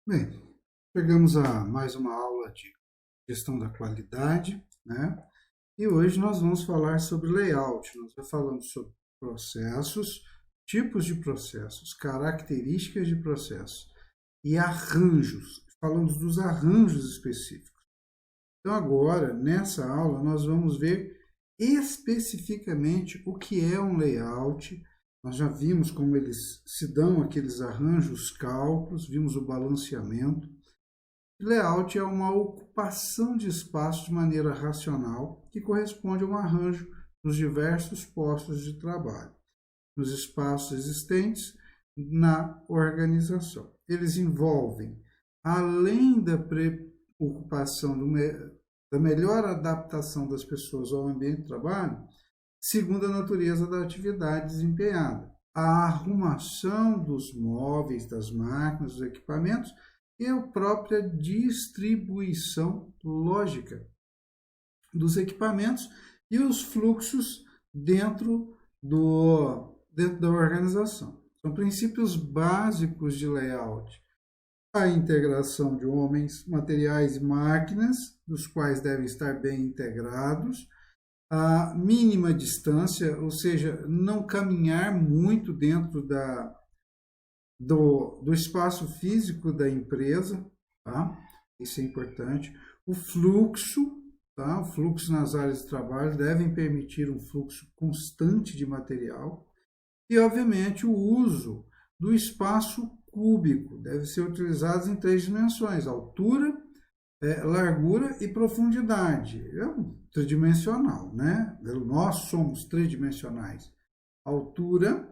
Bem, chegamos a mais uma aula de gestão da qualidade, né? E hoje nós vamos falar sobre layout. Nós vamos falando sobre processos, tipos de processos, características de processos e arranjos. Falamos dos arranjos específicos. Então agora, nessa aula, nós vamos ver especificamente o que é um layout. Nós já vimos como eles se dão aqueles arranjos, cálculos, vimos o balanceamento. Layout é uma ocupação de espaço de maneira racional que corresponde a um arranjo nos diversos postos de trabalho, nos espaços existentes na organização. Eles envolvem, além da preocupação da melhor adaptação das pessoas ao ambiente de trabalho, segundo a natureza da atividade desempenhada, a arrumação dos móveis, das máquinas, dos equipamentos e a própria distribuição lógica dos equipamentos e os fluxos dentro da organização. São princípios básicos de layout. A integração de homens, materiais e máquinas, dos quais devem estar bem integrados, a mínima distância, ou seja, não caminhar muito dentro do espaço físico da empresa, tá? Isso é importante. O fluxo, tá? O fluxo nas áreas de trabalho devem permitir um fluxo constante de material e, obviamente, o uso do espaço cúbico deve ser utilizado em 3 dimensões: altura, largura e profundidade. É tridimensional, né? Nós somos tridimensionais: altura,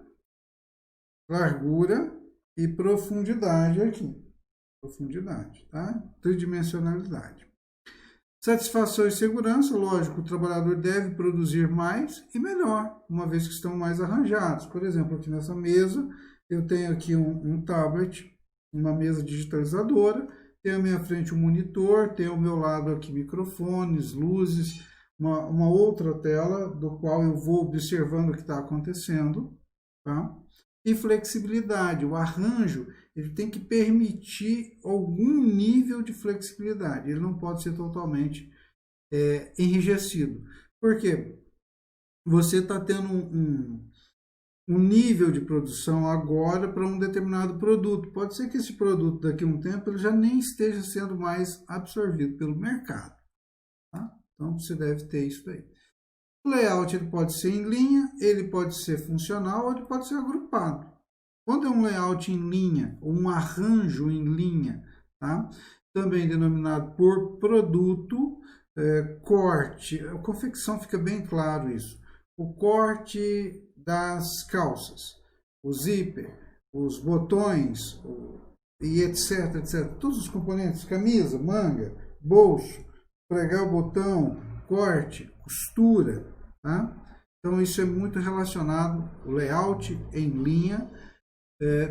largura e profundidade aqui. Profundidade, tá? Tridimensionalidade. Satisfação e segurança, lógico, o trabalhador deve produzir mais e melhor, uma vez que estão mais arranjados. Por exemplo, aqui nessa mesa, eu tenho aqui um tablet, uma mesa digitalizadora, tenho à minha frente um monitor, tenho ao meu lado aqui microfones, luzes, uma outra tela, do qual eu vou observando o que está acontecendo, tá? E flexibilidade, o arranjo, ele tem que permitir algum nível de flexibilidade, ele não pode ser totalmente enrijecido. Por quê? Você está tendo um nível de produção agora para um determinado produto. Pode ser que esse produto, daqui a um tempo, ele já nem esteja sendo mais absorvido pelo mercado. Tá? Então, você deve ter isso daí. O layout ele pode ser em linha, ele pode ser funcional ou ele pode ser agrupado. Quando é um layout em linha, ou um arranjo em linha, tá? Também denominado por produto, corte, a confecção fica bem claro isso. O corte das calças, o zíper, os botões, e etc, etc. Todos os componentes, camisa, manga, bolso, pregar o botão, corte, costura, tá? Então isso é muito relacionado, o layout em linha,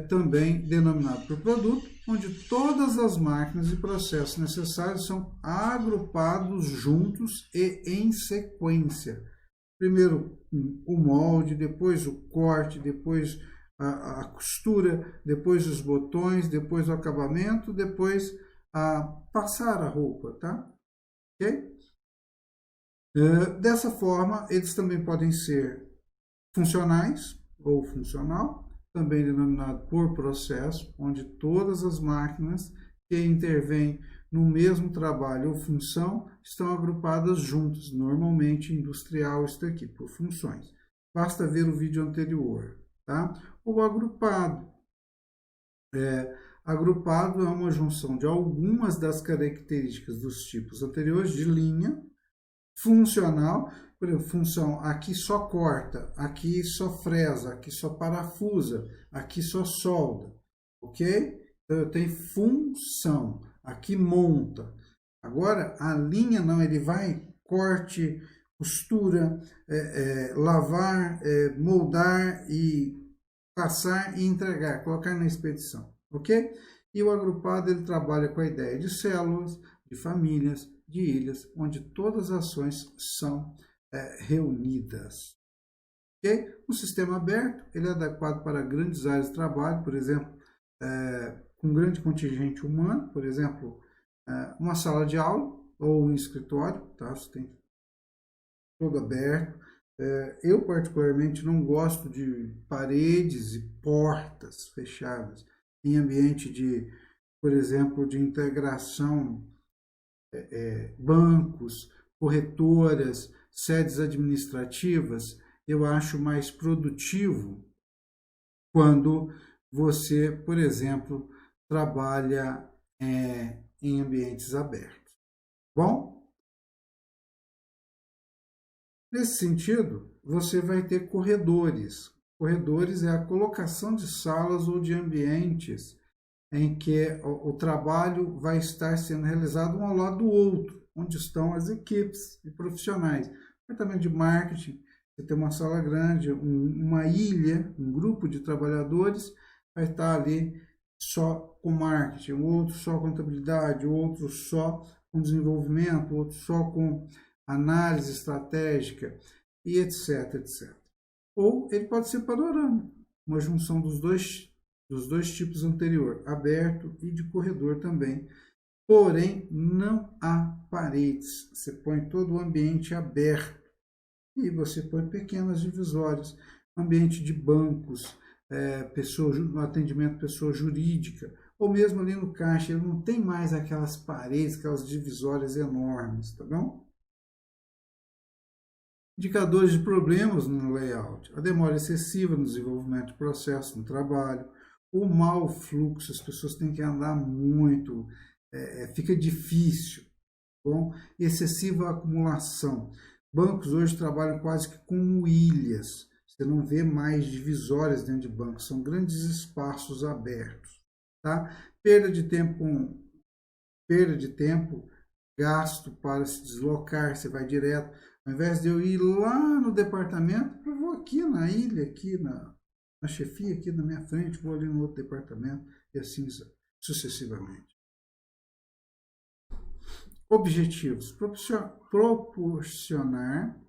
também denominado por produto, onde todas as máquinas e processos necessários são agrupados juntos e em sequência. Primeiro o molde, depois o corte, depois a costura, depois os botões, depois o acabamento, depois passar a roupa, tá? Ok? Dessa forma, eles também podem ser funcionais ou funcional, também denominado por processo, onde todas as máquinas que intervêm no mesmo trabalho ou função estão agrupadas juntas, normalmente industrial isso daqui, por funções. Basta ver o vídeo anterior, tá? O agrupado. Agrupado é uma junção de algumas das características dos tipos anteriores de linha, funcional, por exemplo, função aqui só corta, aqui só fresa, aqui só parafusa, aqui só solda, ok? Então eu tenho função, aqui monta. Agora a linha não, ele vai corte, costura, lavar, moldar e passar e entregar, colocar na expedição, ok? E o agrupado ele trabalha com a ideia de células, de famílias, de ilhas, onde todas as ações são reunidas. Okay? O sistema aberto ele é adequado para grandes áreas de trabalho, por exemplo, com grande contingente humano, por exemplo, uma sala de aula ou um escritório, tá? Você tem todo aberto. Eu, particularmente, não gosto de paredes e portas fechadas em ambiente de, por exemplo, de integração, bancos, corretoras, sedes administrativas. Eu acho mais produtivo quando você, por exemplo, trabalha em ambientes abertos. Bom, nesse sentido, você vai ter corredores. Corredores é a colocação de salas ou de ambientes em que o trabalho vai estar sendo realizado um ao lado do outro, onde estão as equipes e profissionais. Departamento de marketing, você tem uma sala grande, uma ilha, um grupo de trabalhadores vai estar ali só com marketing, outro só com contabilidade, outro só com desenvolvimento, outro só com análise estratégica e etc, etc. Ou ele pode ser panorâmico, uma junção dos dois tipos anterior, aberto e de corredor também. Porém, não há paredes. Você põe todo o ambiente aberto e você põe pequenas divisórias, ambiente de bancos, no atendimento pessoa jurídica, ou mesmo ali no caixa, ele não tem mais aquelas paredes, aquelas divisórias enormes, tá bom? Indicadores de problemas no layout, a demora excessiva no desenvolvimento de processo no trabalho, o mau fluxo, as pessoas têm que andar muito, fica difícil, bom? Excessiva acumulação. Bancos hoje trabalham quase que como ilhas, você não vê mais divisórias dentro de bancos, são grandes espaços abertos, tá? Perda de tempo, gasto para se deslocar, você vai direto, ao invés de eu ir lá no departamento, eu vou aqui na ilha, aqui na chefia, aqui na minha frente, vou ali no outro departamento, e assim sucessivamente. Objetivos: proporcionar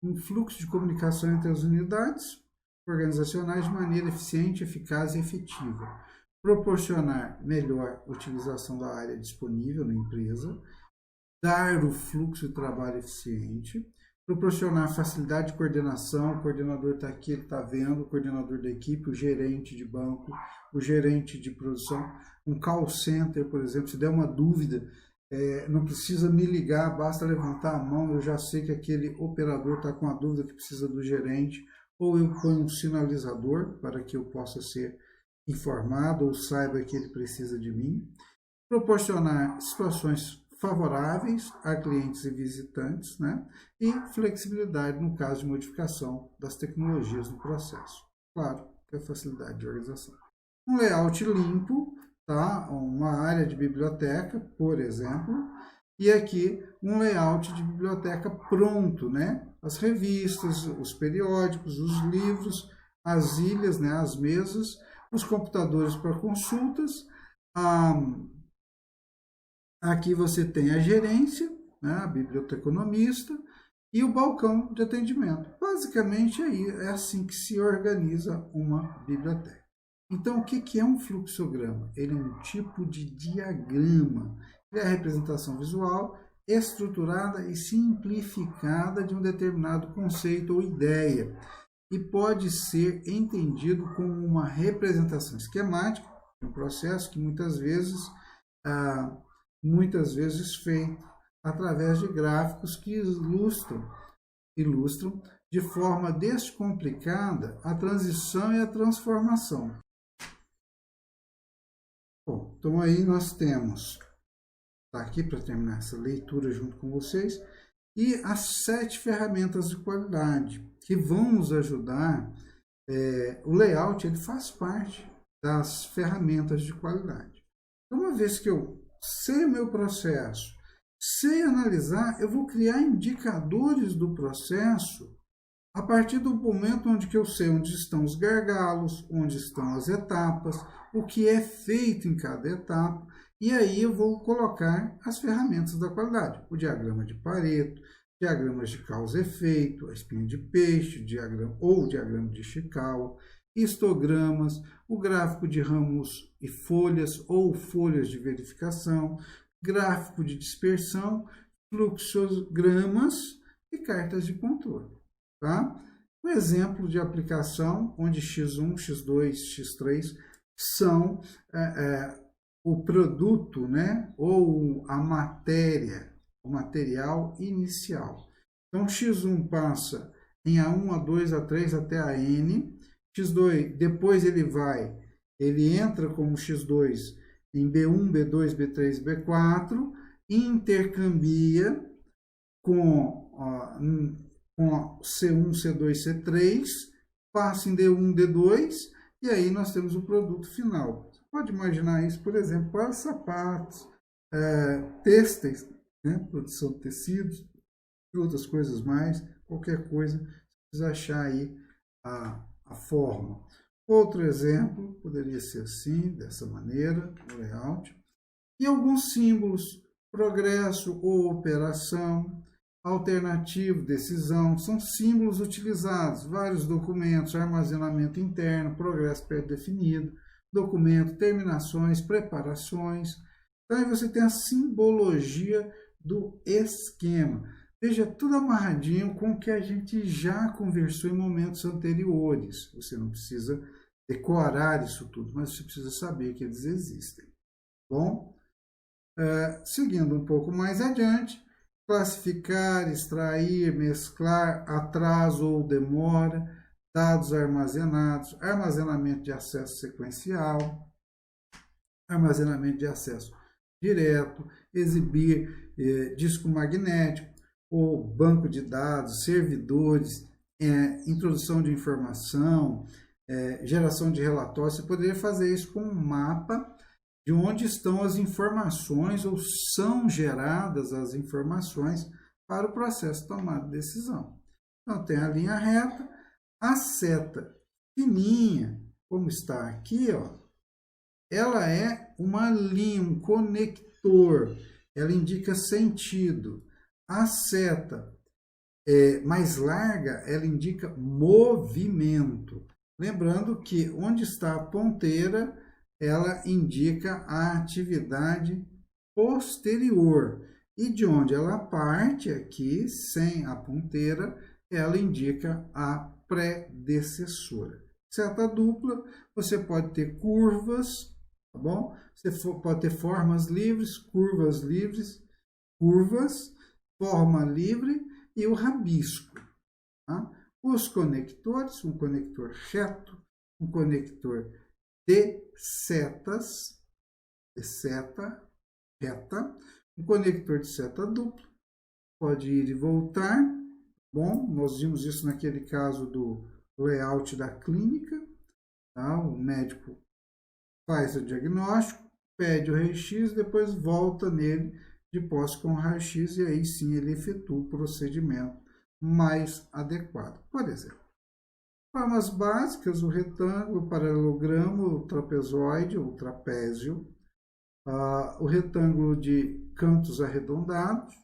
um fluxo de comunicação entre as unidades organizacionais de maneira eficiente, eficaz e efetiva. Proporcionar melhor utilização da área disponível na empresa, dar o fluxo de trabalho eficiente, proporcionar facilidade de coordenação, o coordenador está aqui, ele está vendo, o coordenador da equipe, o gerente de banco, o gerente de produção, um call center, por exemplo, se der uma dúvida, não precisa me ligar, basta levantar a mão, eu já sei que aquele operador está com a dúvida que precisa do gerente, ou eu ponho um sinalizador para que eu possa ser informado ou saiba que ele precisa de mim. Proporcionar situações favoráveis a clientes e visitantes, né? E flexibilidade no caso de modificação das tecnologias no processo. Claro, que é facilidade de organização. Um layout limpo, tá? Uma área de biblioteca, por exemplo, e aqui um layout de biblioteca pronto, né? As revistas, os periódicos, os livros, as ilhas, né? As mesas, os computadores para consultas, aqui você tem a gerência, né, a biblioteconomista e o balcão de atendimento. Basicamente é assim que se organiza uma biblioteca. Então, o que é um fluxograma? Ele é um tipo de diagrama. Ele é a representação visual estruturada e simplificada de um determinado conceito ou ideia e pode ser entendido como uma representação esquemática de um processo que muitas vezes feito através de gráficos que ilustram de forma descomplicada a transição e a transformação. Bom, então aí nós temos, tá aqui para terminar essa leitura junto com vocês, e as 7 ferramentas de qualidade que vão nos ajudar. O layout ele faz parte das ferramentas de qualidade. Então, uma vez que eu sei o meu processo, sei analisar, eu vou criar indicadores do processo a partir do momento onde que eu sei onde estão os gargalos, onde estão as etapas, o que é feito em cada etapa, e aí eu vou colocar as ferramentas da qualidade, o diagrama de Pareto, diagramas de causa e efeito, a espinha de peixe, diagrama de Ishikawa, histogramas, o gráfico de ramos e folhas ou folhas de verificação, gráfico de dispersão, fluxogramas e cartas de controle. Tá? Um exemplo de aplicação onde X1, X2, X3 são o produto, né, ou a matéria, o material inicial. Então, X1 passa em A1, A2, A3 até a N. X2, depois ele entra como X2 em B1, B2, B3, B4, intercambia com C1, C2, C3, passa em D1, D2, e aí nós temos o produto final. Você pode imaginar isso, por exemplo, para sapatos, têxteis, né? Produção de tecidos e outras coisas mais, qualquer coisa, precisa achar aí a forma. Outro exemplo poderia ser assim, dessa maneira, o layout. E alguns símbolos, progresso ou operação, alternativo, decisão, são símbolos utilizados, vários documentos, armazenamento interno, progresso pré-definido, documento, terminações, preparações. Então, aí você tem a simbologia do esquema. Veja, tudo amarradinho com o que a gente já conversou em momentos anteriores. Você não precisa decorar isso tudo, mas você precisa saber que eles existem. Bom, seguindo um pouco mais adiante, classificar, extrair, mesclar, atraso ou demora, dados armazenados, armazenamento de acesso sequencial, armazenamento de acesso direto, exibir disco magnético ou banco de dados, servidores, introdução de informação, geração de relatórios. Você poderia fazer isso com um mapa de onde estão as informações ou são geradas as informações para o processo de tomada de decisão. Então, tem a linha reta, a seta fininha, como está aqui, ó, ela é uma linha, um conector, ela indica sentido. A seta mais larga, ela indica movimento. Lembrando que onde está a ponteira, ela indica a atividade posterior. E de onde ela parte aqui, sem a ponteira, ela indica a predecessora. Seta dupla, você pode ter curvas, tá bom? Você pode ter formas livres, curvas, forma livre e o rabisco. Tá? Os conectores, um conector reto, um conector de setas, de seta reta, um conector de seta duplo, pode ir e voltar. Bom, nós vimos isso naquele caso do layout da clínica. Tá? O médico faz o diagnóstico, pede o raio-x, depois volta nele de posse com o raio-x e aí sim ele efetua o procedimento mais adequado. Por exemplo, formas básicas, o retângulo, o paralelogramo, o trapezoide ou trapézio, o retângulo de cantos arredondados,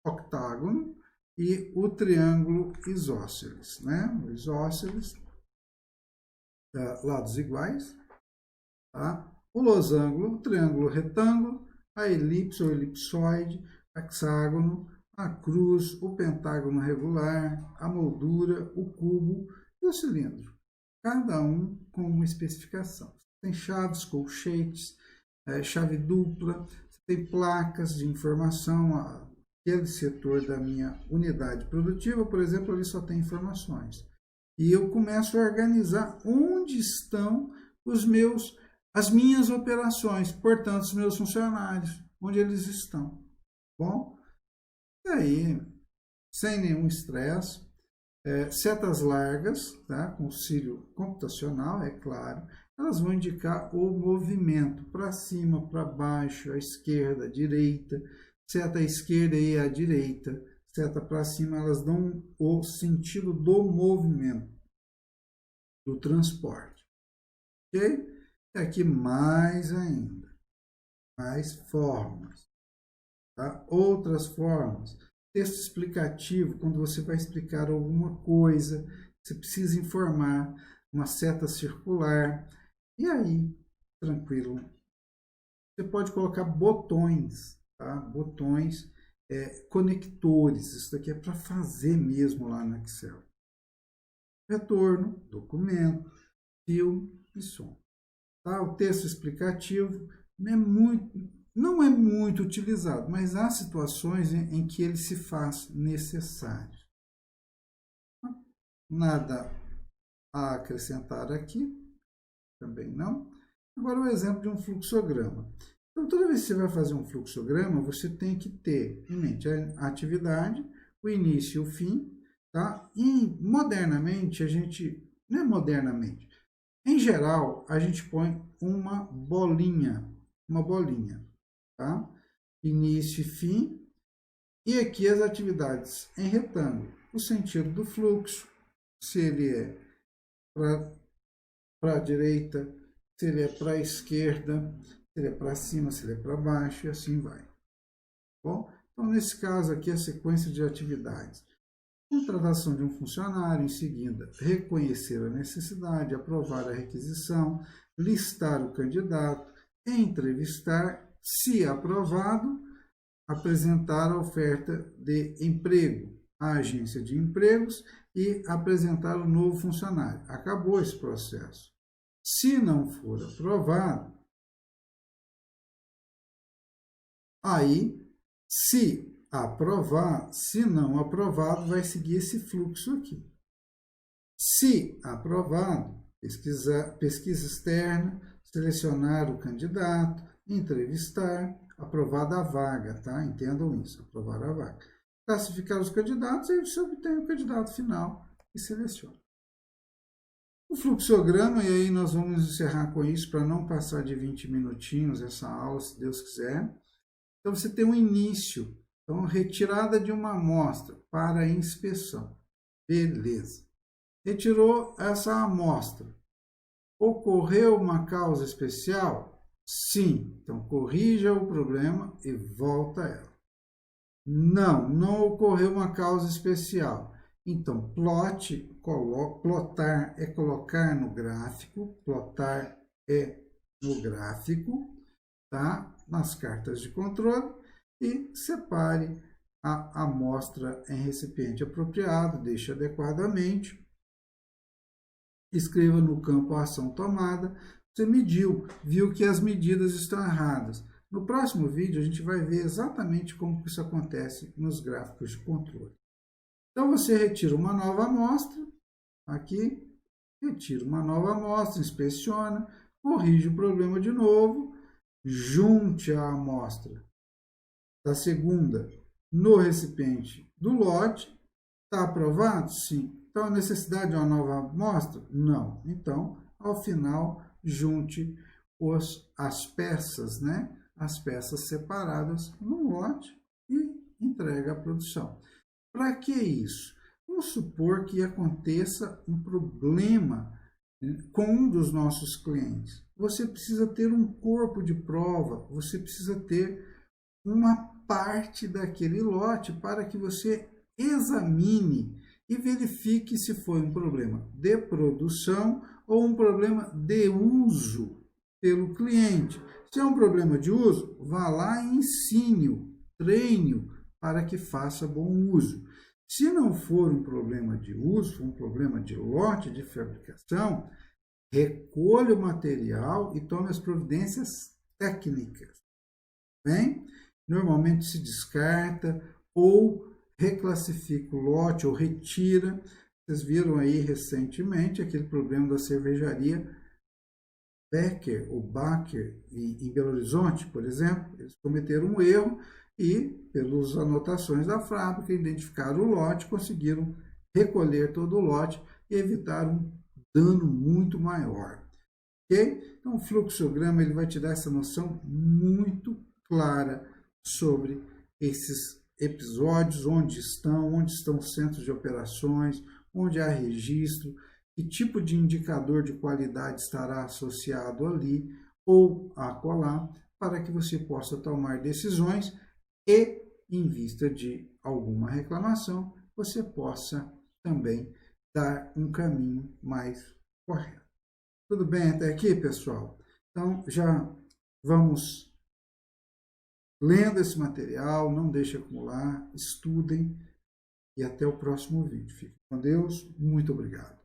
octágono, e o triângulo isósceles, né? O isósceles, lados iguais, tá? O losango, o triângulo retângulo, a elipse ou elipsoide, hexágono, a cruz, o pentágono regular, a moldura, o cubo e o cilindro. Cada um com uma especificação. Tem chaves, colchetes, chave dupla, tem placas de informação. Aquele setor da minha unidade produtiva, por exemplo, ali só tem informações. E eu começo a organizar onde estão as minhas operações, portanto, os meus funcionários, onde eles estão. Bom, e aí, sem nenhum estresse, setas largas, tá? Com auxílio computacional, é claro, elas vão indicar o movimento para cima, para baixo, à esquerda, à direita, seta à esquerda e à direita, seta para cima, elas dão o sentido do movimento, do transporte. Ok? E aqui mais ainda, mais formas. Tá? Outras formas. Texto explicativo, quando você vai explicar alguma coisa, você precisa informar. uma seta circular, e aí, tranquilo. Você pode colocar botões, tá? Botões, conectores, isso daqui é para fazer mesmo lá no Excel. Retorno, documento, filme e som. Tá? O texto explicativo não é muito utilizado, mas há situações em que ele se faz necessário. Nada a acrescentar aqui, também não. Agora o exemplo de um fluxograma. Então, toda vez que você vai fazer um fluxograma, você tem que ter em mente a atividade, o início e o fim, tá? E modernamente, não é modernamente, em geral, a gente põe uma bolinha, tá? Início e fim, e aqui as atividades em retângulo, o sentido do fluxo, se ele é para a direita, se ele é para a esquerda, se ele é para cima, se ele é para baixo, e assim vai. Bom, então, nesse caso aqui, a sequência de atividades. Contratação de um funcionário, em seguida, reconhecer a necessidade, aprovar a requisição, listar o candidato, entrevistar, se aprovado, apresentar a oferta de emprego à agência de empregos e apresentar o novo funcionário. Acabou esse processo. Se não for aprovado, aí, se não aprovado, vai seguir esse fluxo aqui. Se aprovado, pesquisa externa, selecionar o candidato, entrevistar, aprovada a vaga, tá? Entendam isso, aprovar a vaga. Classificar os candidatos, aí você obtém o candidato final e seleciona. O fluxograma, e aí nós vamos encerrar com isso para não passar de 20 minutinhos essa aula, se Deus quiser. Então, você tem um início, então, retirada de uma amostra para inspeção. Beleza. Retirou essa amostra. Ocorreu uma causa especial? Sim. Então, corrija o problema e volta a ela. Não ocorreu uma causa especial. Então, plotar é colocar no gráfico, tá? Nas cartas de controle, e separe a amostra em recipiente apropriado, deixe adequadamente, escreva no campo a ação tomada. Você mediu, viu que as medidas estão erradas. No próximo vídeo, a gente vai ver exatamente como isso acontece nos gráficos de controle. Então, você retira uma nova amostra, aqui, retira uma nova amostra, inspeciona, corrige o problema de novo, junte a amostra da segunda no recipiente do lote. Está aprovado? Sim. Então, a necessidade de uma nova amostra? Não. Então, ao final, junte as peças, né? As peças separadas no lote e entrega a produção. Para que isso? Vamos supor que aconteça um problema com um dos nossos clientes. Você precisa ter um corpo de prova, você precisa ter uma parte daquele lote para que você examine e verifique se foi um problema de produção ou um problema de uso pelo cliente. Se é um problema de uso, vá lá e ensine-o, treine-o para que faça bom uso. Se não for um problema de uso, for um problema de lote de fabricação, recolha o material e tome as providências técnicas. Bem, normalmente se descarta ou reclassifica o lote ou retira. Vocês viram aí recentemente aquele problema da cervejaria Becker ou Baker em Belo Horizonte, por exemplo. Eles cometeram um erro e, pelas anotações da fábrica, identificaram o lote, conseguiram recolher todo o lote e evitar um dano muito maior. Ok? Então, o fluxograma ele vai te dar essa noção muito clara sobre esses episódios, onde estão os centros de operações, onde há registro, que tipo de indicador de qualidade estará associado ali ou acolá, para que você possa tomar decisões e, em vista de alguma reclamação, você possa também dar um caminho mais correto. Tudo bem até aqui, pessoal? Então, já vamos lendo esse material, não deixe acumular, estudem e até o próximo vídeo. Fiquem com Deus, muito obrigado.